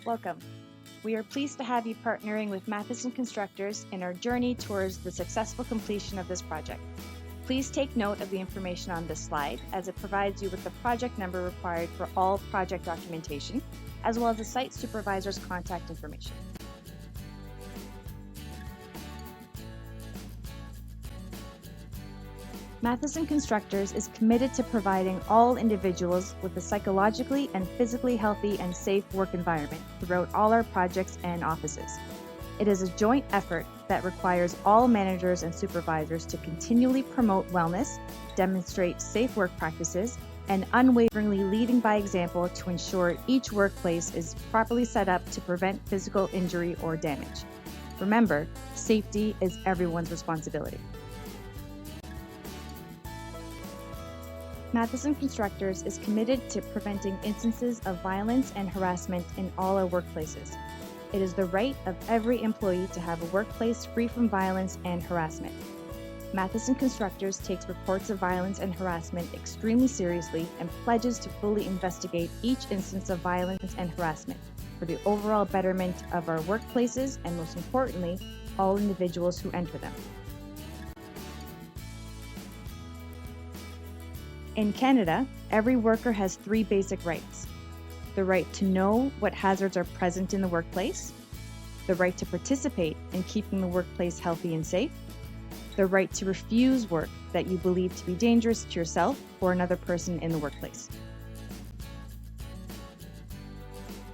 Welcome. We are pleased to have you partnering with Matheson Constructors in our journey towards the successful completion of this project. Please take note of the information on this slide, as it provides you with the project number required for all project documentation, as well as the site supervisor's contact information. Matheson Constructors is committed to providing all individuals with a psychologically and physically healthy and safe work environment throughout all our projects and offices. It is a joint effort that requires all managers and supervisors to continually promote wellness, demonstrate safe work practices, and unwaveringly leading by example to ensure each workplace is properly set up to prevent physical injury or damage. Remember, safety is everyone's responsibility. Matheson Constructors is committed to preventing instances of violence and harassment in all our workplaces. It is the right of every employee to have a workplace free from violence and harassment. Matheson Constructors takes reports of violence and harassment extremely seriously and pledges to fully investigate each instance of violence and harassment for the overall betterment of our workplaces and, most importantly, all individuals who enter them. In Canada, every worker has 3 basic rights: the right to know what hazards are present in the workplace, the right to participate in keeping the workplace healthy and safe, the right to refuse work that you believe to be dangerous to yourself or another person in the workplace.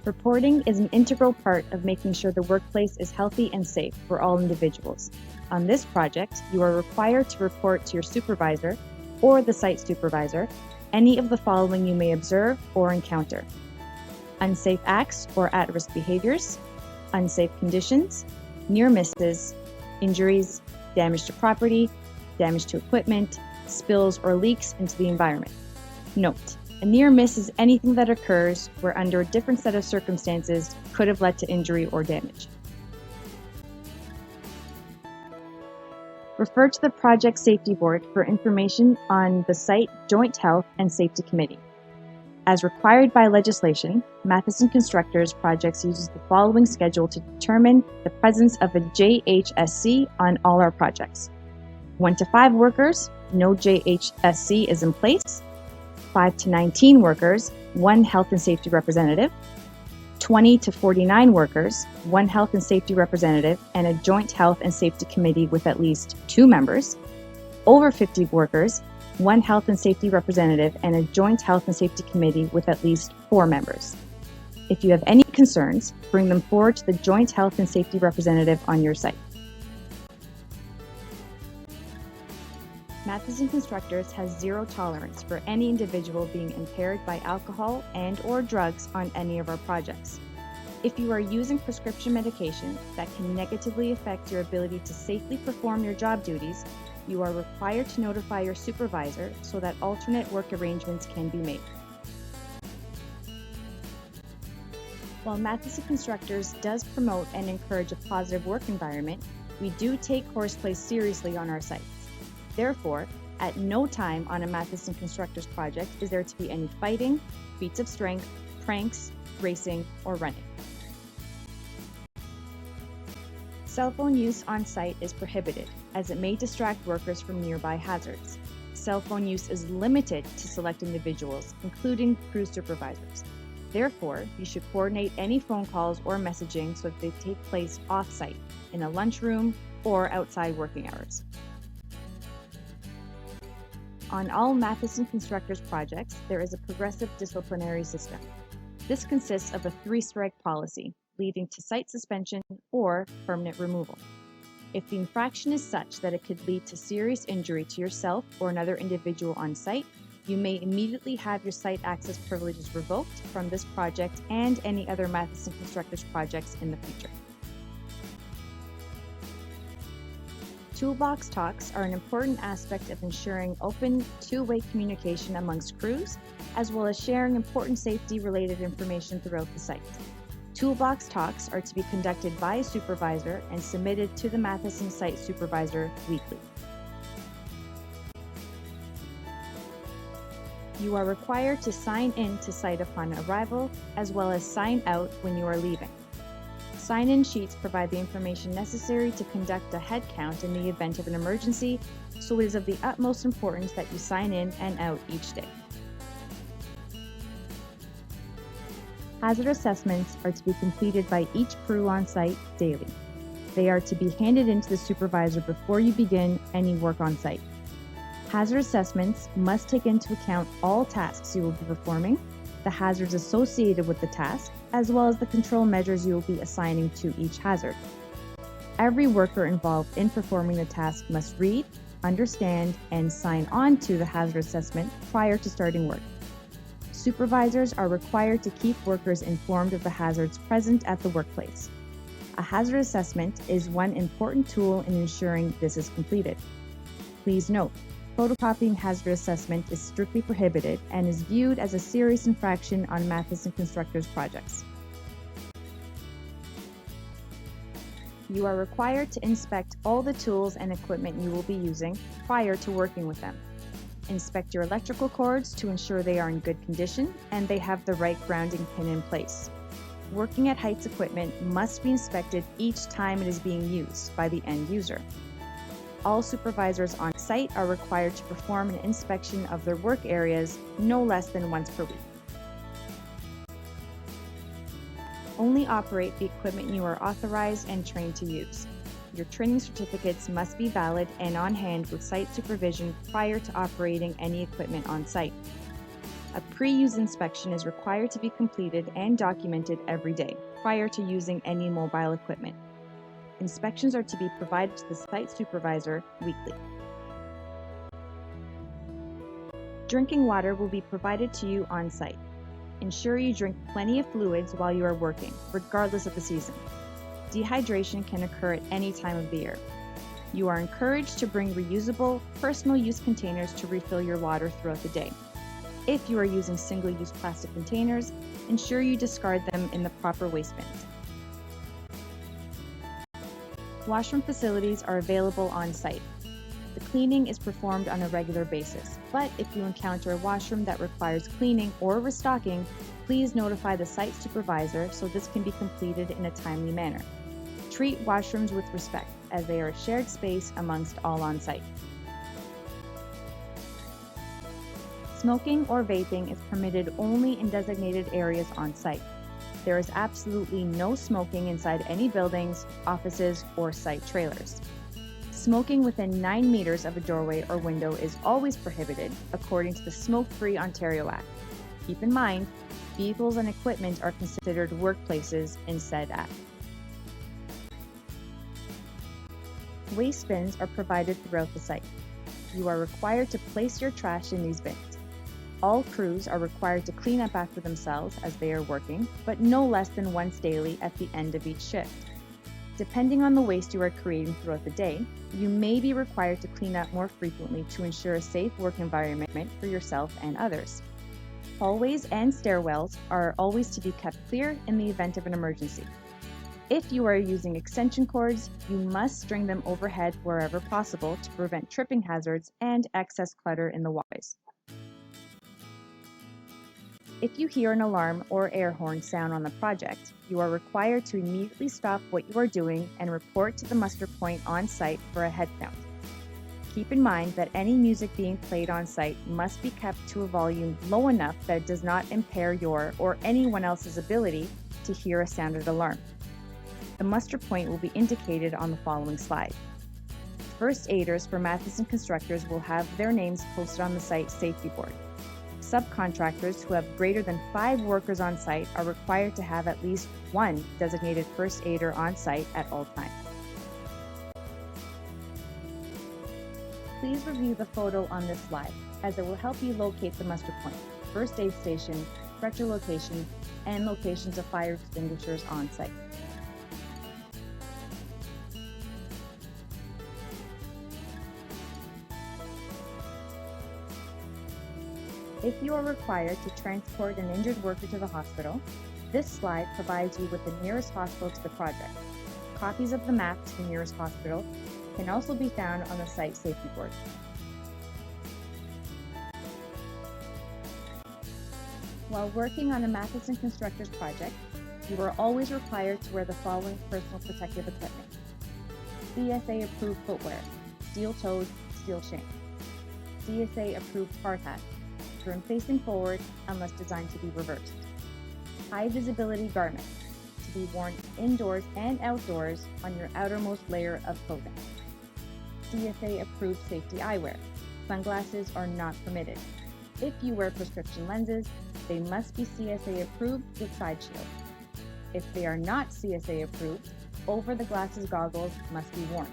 Reporting is an integral part of making sure the workplace is healthy and safe for all individuals. On this project, you are required to report to your supervisor or the site supervisor any of the following you may observe or encounter: unsafe acts or at-risk behaviors, unsafe conditions, near misses, injuries, damage to property, damage to equipment, spills or leaks into the environment. Note: a near miss is anything that occurs where, under a different set of circumstances, could have led to injury or damage. Refer to the Project Safety Board for information on the Site Joint Health and Safety Committee. As required by legislation, Matheson Constructors projects uses the following schedule to determine the presence of a JHSC on all our projects: 1 to 5 workers, no JHSC is in place; 5 to 19 workers, 1 health and safety representative; 20 to 49 workers, 1 health and safety representative, and a joint health and safety committee with at least 2 members; over 50 workers, 1 health and safety representative, and a joint health and safety committee with at least 4 members. If you have any concerns, bring them forward to the joint health and safety representative on your site. Matheson Constructors has zero tolerance for any individual being impaired by alcohol and/or drugs on any of our projects. If you are using prescription medication that can negatively affect your ability to safely perform your job duties, you are required to notify your supervisor so that alternate work arrangements can be made. While Matheson Constructors does promote and encourage a positive work environment, we do take horseplay seriously on our sites. Therefore, at no time on a Matheson Constructors project is there to be any fighting, feats of strength, pranks, racing, or running. Cell phone use on site is prohibited, as it may distract workers from nearby hazards. Cell phone use is limited to select individuals, including crew supervisors. Therefore, you should coordinate any phone calls or messaging so that they take place off-site, in a lunchroom, or outside working hours. On all Matheson Constructors projects, there is a progressive disciplinary system. This consists of a 3-strike policy, leading to site suspension or permanent removal. If the infraction is such that it could lead to serious injury to yourself or another individual on site, you may immediately have your site access privileges revoked from this project and any other Matheson Constructors projects in the future. Toolbox talks are an important aspect of ensuring open, two-way communication amongst crews, as well as sharing important safety-related information throughout the site. Toolbox talks are to be conducted by a supervisor and submitted to the Matheson site supervisor weekly. You are required to sign in to site upon arrival, as well as sign out when you are leaving. Sign-in sheets provide the information necessary to conduct a head count in the event of an emergency, so it is of the utmost importance that you sign in and out each day. Hazard assessments are to be completed by each crew on site daily. They are to be handed in to the supervisor before you begin any work on site. Hazard assessments must take into account all tasks you will be performing, the hazards associated with the task, as well as the control measures you will be assigning to each hazard. Every worker involved in performing the task must read, understand, and sign on to the hazard assessment prior to starting work. Supervisors are required to keep workers informed of the hazards present at the workplace. A hazard assessment is one important tool in ensuring this is completed. Please note, photocopying hazard assessment is strictly prohibited and is viewed as a serious infraction on Matheson Constructors projects. You are required to inspect all the tools and equipment you will be using prior to working with them. Inspect your electrical cords to ensure they are in good condition and they have the right grounding pin in place. Working at heights equipment must be inspected each time it is being used by the end user. All supervisors on site are required to perform an inspection of their work areas no less than once per week. Only operate the equipment you are authorized and trained to use. Your training certificates must be valid and on hand with site supervision prior to operating any equipment on site. A pre-use inspection is required to be completed and documented every day prior to using any mobile equipment. Inspections are to be provided to the site supervisor weekly. Drinking water will be provided to you on site. Ensure you drink plenty of fluids while you are working, regardless of the season. Dehydration can occur at any time of the year. You are encouraged to bring reusable, personal use containers to refill your water throughout the day. If you are using single-use plastic containers, ensure you discard them in the proper waste bins. Washroom facilities are available on site. The cleaning is performed on a regular basis, but if you encounter a washroom that requires cleaning or restocking, please notify the site supervisor so this can be completed in a timely manner. Treat washrooms with respect, as they are a shared space amongst all on site. Smoking or vaping is permitted only in designated areas on site. There is absolutely no smoking inside any buildings, offices, or site trailers. Smoking within 9 meters of a doorway or window is always prohibited, according to the Smoke-Free Ontario Act. Keep in mind, vehicles and equipment are considered workplaces in said act. Waste bins are provided throughout the site. You are required to place your trash in these bins. All crews are required to clean up after themselves as they are working, but no less than once daily at the end of each shift. Depending on the waste you are creating throughout the day, you may be required to clean up more frequently to ensure a safe work environment for yourself and others. Hallways and stairwells are always to be kept clear in the event of an emergency. If you are using extension cords, you must string them overhead wherever possible to prevent tripping hazards and excess clutter in the walkways. If you hear an alarm or air horn sound on the project, you are required to immediately stop what you are doing and report to the muster point on site for a head count. Keep in mind that any music being played on site must be kept to a volume low enough that it does not impair your or anyone else's ability to hear a sounded alarm. The muster point will be indicated on the following slide. First aiders for Matheson Constructors will have their names posted on the site safety board. Subcontractors who have greater than 5 workers on site are required to have at least one designated first aider on site at all times. Please review the photo on this slide, as it will help you locate the muster point, first aid station, stretcher location, and locations of fire extinguishers on site. If you are required to transport an injured worker to the hospital, this slide provides you with the nearest hospital to the project. Copies of the map to the nearest hospital can also be found on the site safety board. While working on a Matheson Constructors project, you are always required to wear the following personal protective equipment: CSA-approved footwear, steel-toed, steel shank; CSA-approved hard hat, trim facing forward unless designed to be reversed; high-visibility garments, to be worn indoors and outdoors on your outermost layer of clothing; CSA-approved safety eyewear. Sunglasses are not permitted. If you wear prescription lenses, they must be CSA approved with side shield. If they are not CSA approved, over-the-glasses goggles must be worn.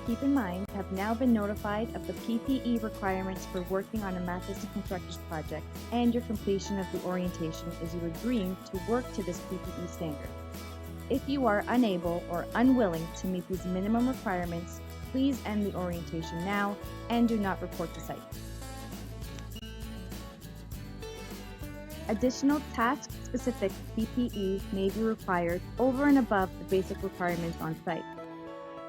Keep in mind, you have now been notified of the PPE requirements for working on a Matheson Constructors project and your completion of the orientation as you agreeing to work to this PPE standard. If you are unable or unwilling to meet these minimum requirements, please end the orientation now and do not report to site. Additional task-specific PPE may be required over and above the basic requirements on site.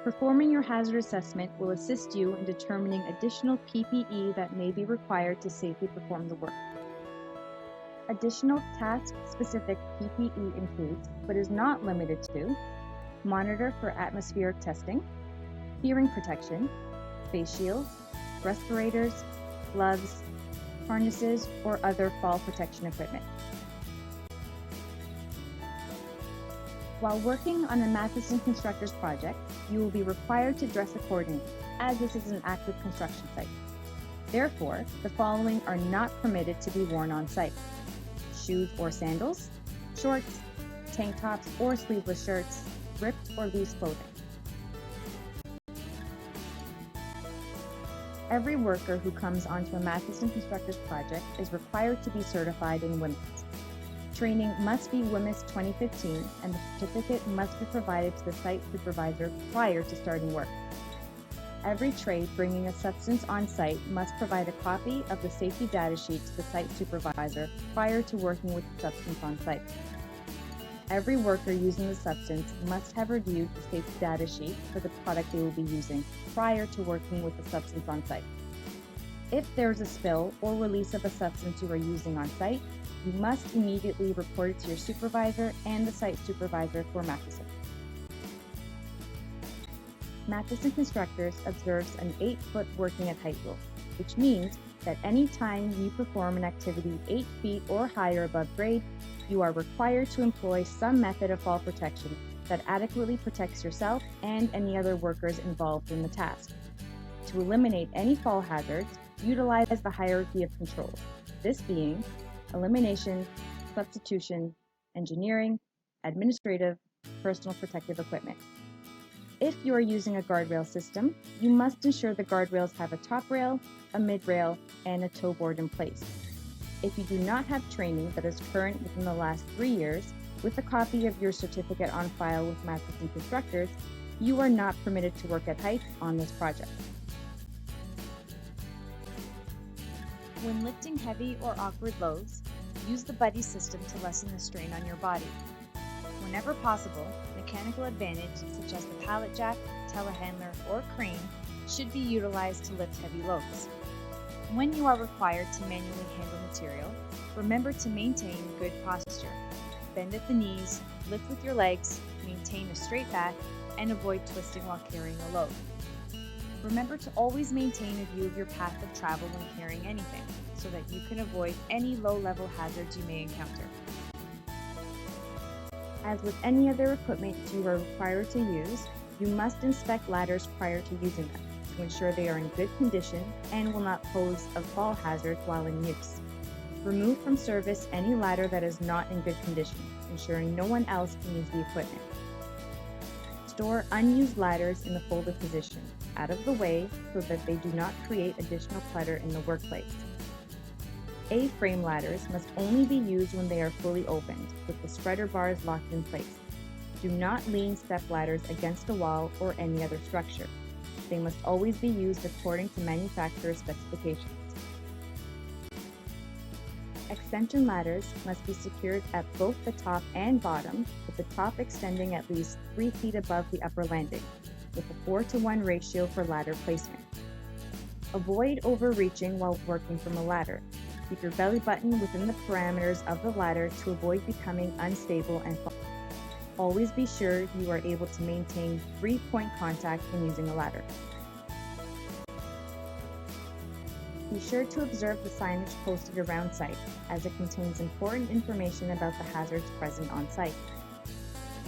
Performing your hazard assessment will assist you in determining additional PPE that may be required to safely perform the work. Additional task-specific PPE includes, but is not limited to, monitor for atmospheric testing, hearing protection, face shields, respirators, gloves, harnesses, or other fall protection equipment. While working on a Matheson Constructors project, you will be required to dress accordingly, as this is an active construction site. Therefore, the following are not permitted to be worn on site: shoes or sandals, shorts, tank tops or sleeveless shirts, ripped or loose clothing. Every worker who comes onto a Matheson Constructors project is required to be certified in WMIS. Training must be WMIS 2015, and the certificate must be provided to the site supervisor prior to starting work. Every trade bringing a substance on site must provide a copy of the safety data sheet to the site supervisor prior to working with the substance on site. Every worker using the substance must have reviewed the safety data sheet for the product they will be using prior to working with the substance on site. If there is a spill or release of a substance you are using on site, you must immediately report it to your supervisor and the site supervisor for Matheson. Matheson Constructors observes an 8-foot working at height rule, which means that any time you perform an activity 8 feet or higher above grade, you are required to employ some method of fall protection that adequately protects yourself and any other workers involved in the task. To eliminate any fall hazards, utilize the hierarchy of controls, this being elimination, substitution, engineering, administrative, personal protective equipment. If you are using a guardrail system, you must ensure the guardrails have a top rail, a mid rail, and a toe board in place. If you do not have training that is current within the last 3 years, with a copy of your certificate on file with Matheson Constructors, you are not permitted to work at heights on this project. When lifting heavy or awkward loads, use the buddy system to lessen the strain on your body. Whenever possible, mechanical advantage such as the pallet jack, telehandler, or crane should be utilized to lift heavy loads. When you are required to manually handle material, remember to maintain good posture. Bend at the knees, lift with your legs, maintain a straight back, and avoid twisting while carrying a load. Remember to always maintain a view of your path of travel when carrying anything, so that you can avoid any low-level hazards you may encounter. As with any other equipment you are required to use, you must inspect ladders prior to using them to ensure they are in good condition and will not pose a fall hazard while in use. Remove from service any ladder that is not in good condition, ensuring no one else can use the equipment. Store unused ladders in the folded position, out of the way so that they do not create additional clutter in the workplace. A-frame ladders must only be used when they are fully opened, with the spreader bars locked in place. Do not lean step ladders against a wall or any other structure. They must always be used according to manufacturer's specifications. Extension ladders must be secured at both the top and bottom, with the top extending at least 3 feet above the upper landing, with a 4:1 ratio for ladder placement. Avoid overreaching while working from a ladder. Keep your belly button within the parameters of the ladder to avoid becoming unstable and falling. Always be sure you are able to maintain 3-point contact when using a ladder. Be sure to observe the signage posted around site, as it contains important information about the hazards present on site.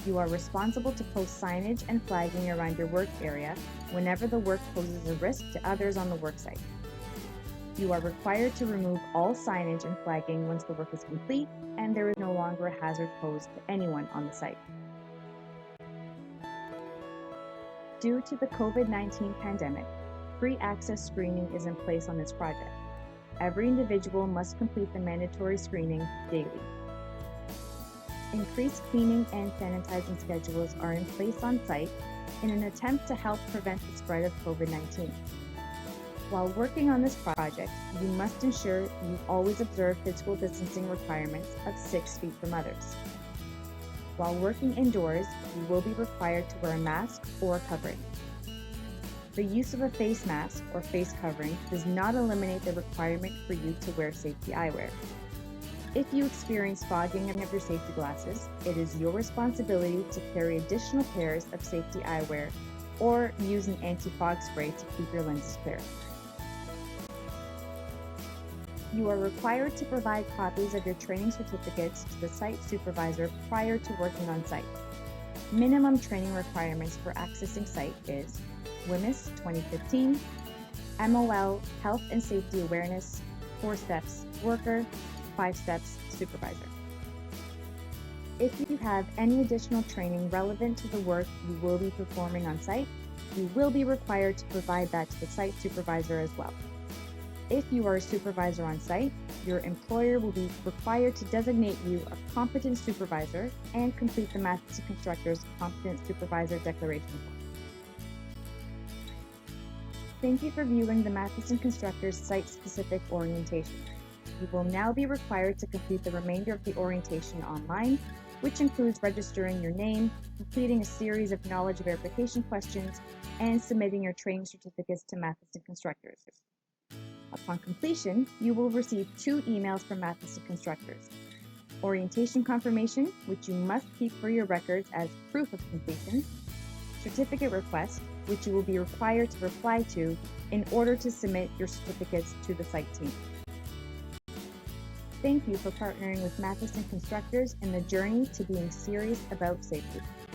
You are responsible to post signage and flagging around your work area whenever the work poses a risk to others on the work site. You are required to remove all signage and flagging once the work is complete and there is no longer a hazard posed to anyone on the site. Due to the COVID-19 pandemic, free access screening is in place on this project. Every individual must complete the mandatory screening daily. Increased cleaning and sanitizing schedules are in place on site in an attempt to help prevent the spread of COVID-19. While working on this project, you must ensure you always observe physical distancing requirements of 6 feet from others. While working indoors, you will be required to wear a mask or a covering. The use of a face mask or face covering does not eliminate the requirement for you to wear safety eyewear. If you experience fogging of your safety glasses, it is your responsibility to carry additional pairs of safety eyewear or use an anti-fog spray to keep your lenses clear. You are required to provide copies of your training certificates to the site supervisor prior to working on site. Minimum training requirements for accessing site is WMIS 2015, MOL Health and Safety Awareness, 4 steps worker, 5 steps supervisor. If you have any additional training relevant to the work you will be performing on site, you will be required to provide that to the site supervisor as well. If you are a supervisor on site, your employer will be required to designate you a competent supervisor and complete the Matheson Constructors Competent Supervisor Declaration form. Thank you for viewing the Matheson Constructors site-specific orientation. You will now be required to complete the remainder of the orientation online, which includes registering your name, completing a series of knowledge verification questions, and submitting your training certificates to Matheson Constructors. Upon completion, you will receive 2 emails from Matheson Constructors. Orientation confirmation, which you must keep for your records as proof of completion. Certificate request, which you will be required to reply to in order to submit your certificates to the site team. Thank you for partnering with Matheson Constructors in the journey to being serious about safety.